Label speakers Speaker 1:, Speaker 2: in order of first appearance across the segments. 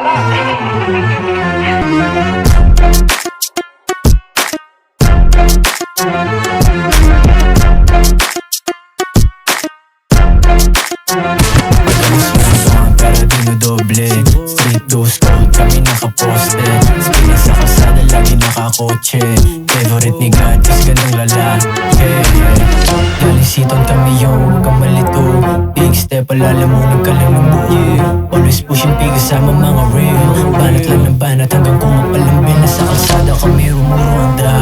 Speaker 1: Pero dinodoble. Street goes cold, kami nakaposte. Spinning sa kalsada, lagi nakakotse. Favorite ni God is ganang lalaki. Galisiton kami yung huwag kang malito. Big step, alalamunan ka lang ng buo. Always pushing big kasama mga real. Banat lang ng banat hanggang kumapalambin. Nasa kalsada kami rumurunda.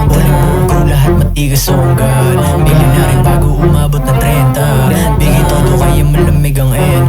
Speaker 1: Walang buong lahat matigas on God. Pili na rin bago umabot ng 30. Bigay todo kaya malamig ang end.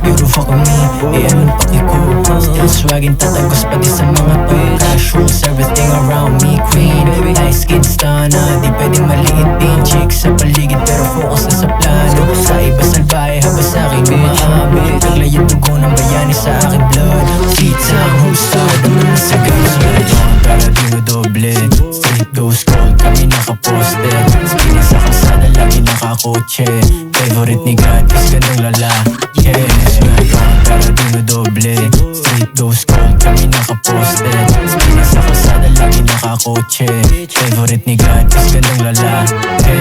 Speaker 1: Beautiful ka me, anong paki ko. Still swagging, tatagos pati sa mga to. Casuals, everything around me, queen. Nice skin stunner, di pwedeng maliitin. Chicks sa paligid pero focus na sa plano. Sa iba salbahe, haba sa akin umahabit. Taglay yung dugo ng bayani sa aking blood. Seat sa whole star, naman na sa gauge. Pero dinodoble. Street goes cold, kami nakaposte. Spinning sa kalsada, lagi nakakotse. Favorite ni God is ganang lalaki. Pero dinodoble. Street goes cold, kami nakaposte. Spinning sa kalsada, lagi nakakotse. Favorite ni God is ganang lalaki.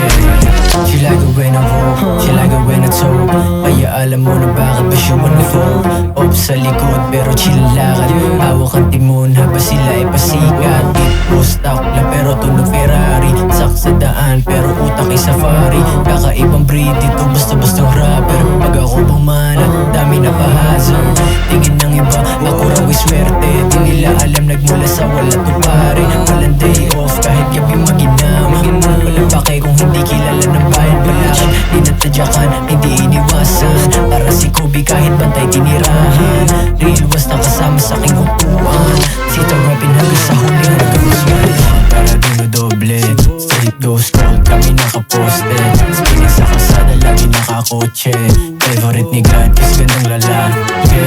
Speaker 1: She like it when I walk, she like it when I talk. Kaya alam mo na bakit ba siya wonderful. Off sa likod pero chill lakad. Hawak ang timon habang sila ay pasikat. Post stock lang pero tunog Ferrari. Sak sa daan pero utak ay safari. Kakaibang breed dito basta-bastang rapper. Pag ako pumana, dami na pa-hazard. Tingin ng iba, ako raw ay swerte. Di nila alam nagmula sa wala to pare. Walang day off kahit gabi maginama. Walang pake kung hindi kilala ng bayan balakid. Di natadyakan, hindi iniwasan. Para si Kobe kahit bantay tinirahan. Real was na kasama sa aking upuan. Sita rapin hanggang sa huli hanggang usman. Para dinodoble. Street goes cold, kami nakaposte. Spinning sa kalsada, lagi nakakotse. Favorite ni God is ganang lalaki.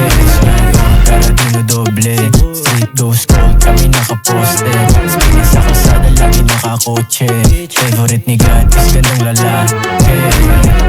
Speaker 1: Pero dinodoble. Street goes cold, kami nakaposte. Spinning sa kalsada, lagi nakakotse. Favorite ni God is ganang lalaki.